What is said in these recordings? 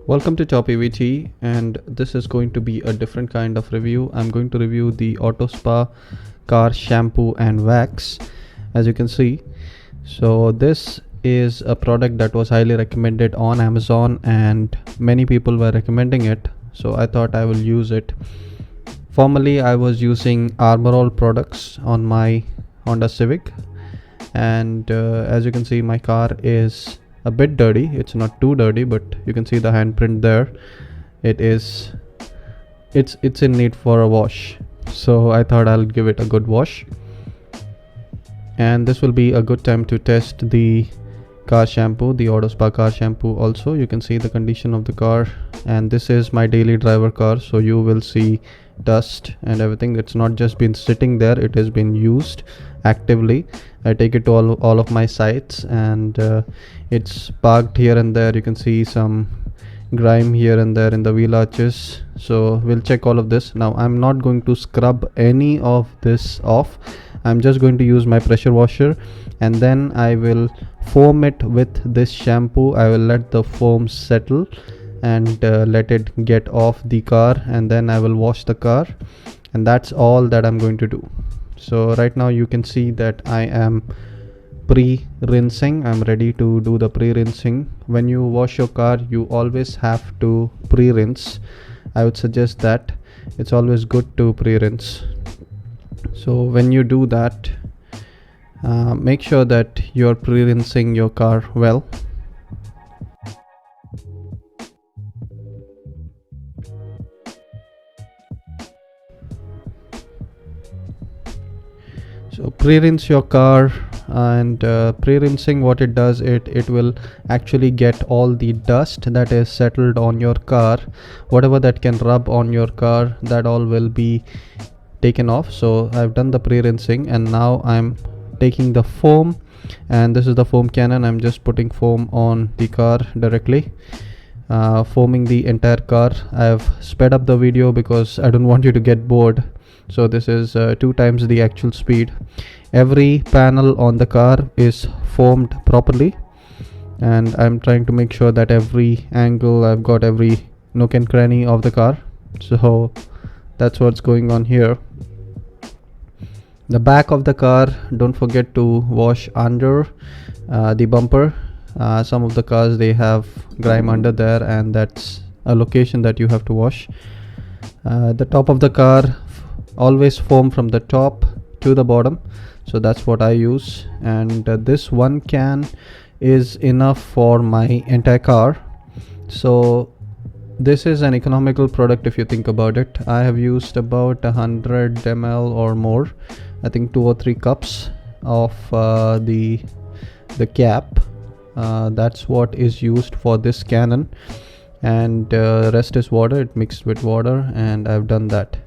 Welcome to Top EVT, and this is going to be a different kind of review. I'm going to review the Autospa car shampoo and wax, as you can see. So this is a product that was highly recommended on Amazon and many people were recommending it, so I thought I will use it. Formerly I was using Armor All products on my Honda Civic, and as you can see, my car is a bit dirty. It's not too dirty, but you can see the handprint there. It's in need for a wash, so I thought I'll give it a good wash. And this will be a good time to test the car shampoo, the Autospa car shampoo. Also, you can see the condition of the car, and this is my daily driver car, so you will see dust and everything. It's not just been sitting there, it has been used actively. I take it to all of my sites, and it's parked here and there. You can see some grime here and there in the wheel arches, so we'll check all of this. Now I'm not going to scrub any of this off. I'm just going to use my pressure washer, and then I will foam it with this shampoo. I will let the foam settle and let it get off the car, and then I will wash the car, and that's all that I'm going to do. So right now you can see that I am pre-rinsing. I'm ready to do the pre-rinsing. When you wash your car, you always have to pre-rinse. I would suggest that it's always good to pre-rinse. So when you do that, make sure that you're pre-rinsing your car well. So pre-rinse your car, and pre-rinsing, what it does, it will actually get all the dust that is settled on your car, whatever that can rub on your car, that all will be taken off. So I've done the pre-rinsing, and now I'm taking the foam, and this is the foam cannon. I'm just putting foam on the car directly, foaming the entire car. I've sped up the video because I don't want you to get bored, so this is 2 times the actual speed. Every panel on the car is foamed properly, and I'm trying to make sure that every angle, I've got every nook and cranny of the car. So that's what's going on here. The back of the car, don't forget to wash under the bumper. Some of the cars, they have grime under there, and that's a location that you have to wash. The top of the car, always foam from the top to the bottom, so that's what I use. And this one can is enough for my entire car. So this is an economical product if you think about it. I have used about 100 ml or more, I think 2 or 3 cups of the cap. That's what is used for this cannon, and rest is water. It mixed with water, and I've done that,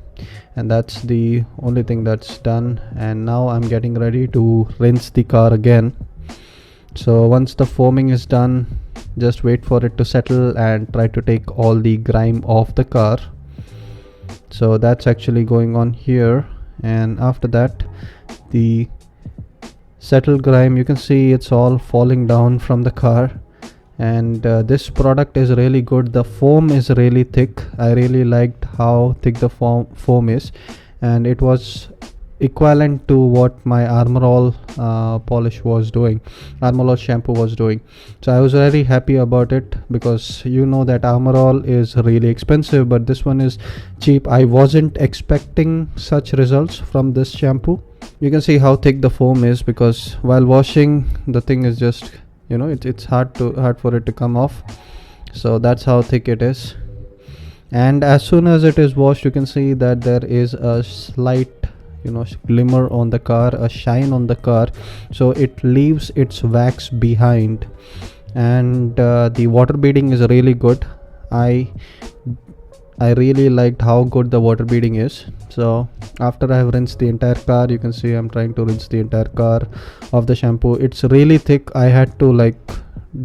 and that's the only thing that's done. And now I'm getting ready to rinse the car again. So once the foaming is done, just wait for it to settle and try to take all the grime off the car. So that's actually going on here, and after that, the settled grime, you can see it's all falling down from the car. And this product is really good. The foam is really thick. I really liked how thick the foam is, and it was equivalent to what my Armor All polish was doing, Armor All shampoo was doing. So I was very happy about it, because you know that Armor All is really expensive, but this one is cheap. I wasn't expecting such results from this shampoo. You can see how thick the foam is, because while washing, the thing is just, you know, it's hard for it to come off. So that's how thick it is. And as soon as it is washed, you can see that there is a slight, you know, glimmer on the car, a shine on the car. So it leaves its wax behind, and the water beading is really good. I really liked how good the water beading is. So after I have rinsed the entire car, you can see I'm trying to rinse the entire car of the shampoo. It's really thick. I had to like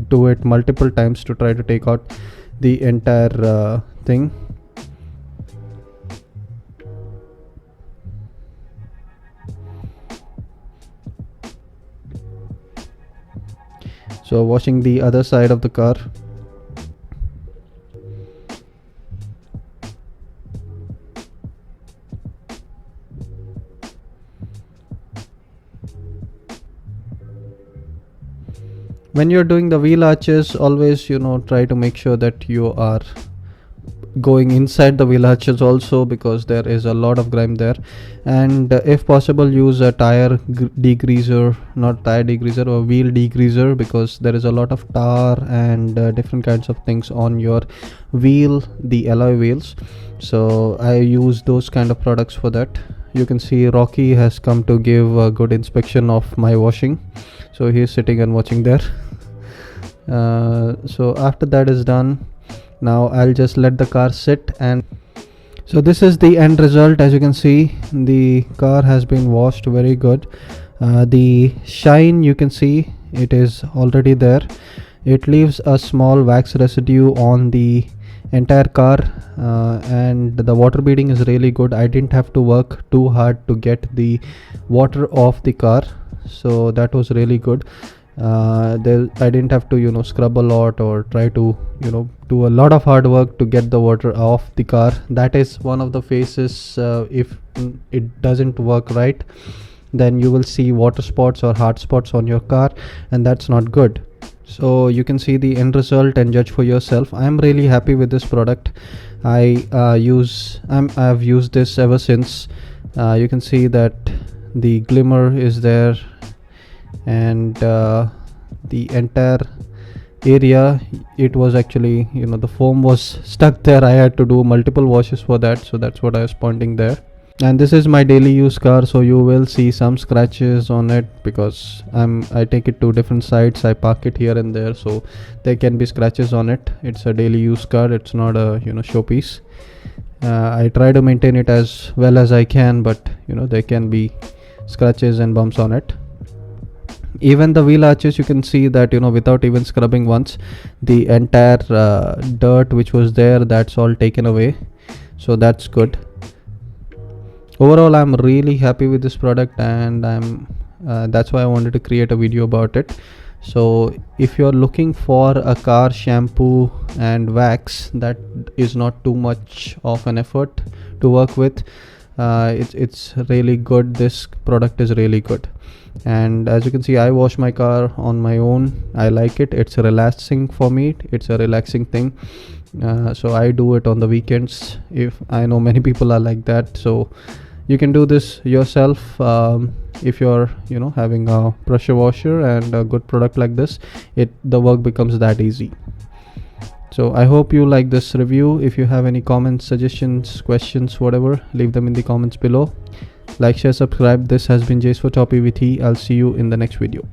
do it multiple times to try to take out the entire thing. So washing the other side of the car. when you're doing the wheel arches, always try to make sure that you are going inside the wheel arches also, because there is a lot of grime there. And if possible, use a tire degreaser, not tire degreaser, or wheel degreaser, because there is a lot of tar and different kinds of things on your wheel, the alloy wheels. So I use those kind of products for that. You can see Rocky has come to give a good inspection of my washing, so he's sitting and watching there. So after that is done, now I'll just let the car sit. And so this is the end result. As you can see, the car has been washed very good. The shine, you can see it is already there. It leaves a small wax residue on the entire car, and the water beading is really good. I didn't have to work too hard to get the water off the car, so that was really good. I didn't have to scrub a lot or try to do a lot of hard work to get the water off the car. That is one of the phases. If it doesn't work right, then you will see water spots or hard spots on your car, and that's not good. So you can see the end result and judge for yourself. I'm really happy with this product. I've used this ever since. You can see that the glimmer is there, and the entire area, it was actually the foam was stuck there. I had to do multiple washes for that, so that's what I was pointing there. And this is my daily use car, so you will see some scratches on it, because I take it to different sites. I park it here and there, so there can be scratches on it. It's a daily use car, it's not a showpiece. I try to maintain it as well as I can, but there can be scratches and bumps on it. Even the wheel arches, you can see that without even scrubbing once, the entire dirt which was there, that's all taken away, so that's good. Overall, I'm really happy with this product, and that's why I wanted to create a video about it. So if you're looking for a car shampoo and wax that is not too much of an effort to work with, it's really good. This product is really good. And as you can see, I wash my car on my own. I like it. It's relaxing for me. It's a relaxing thing. So I do it on the weekends. If I know many people are like that, so you can do this yourself. If you're having a pressure washer and a good product like this, the work becomes that easy. So I hope you like this review. If you have any comments, suggestions, questions, whatever, leave them in the comments below. Like, share, subscribe. This has been Jace for Toppy with He. I'll see you in the next video.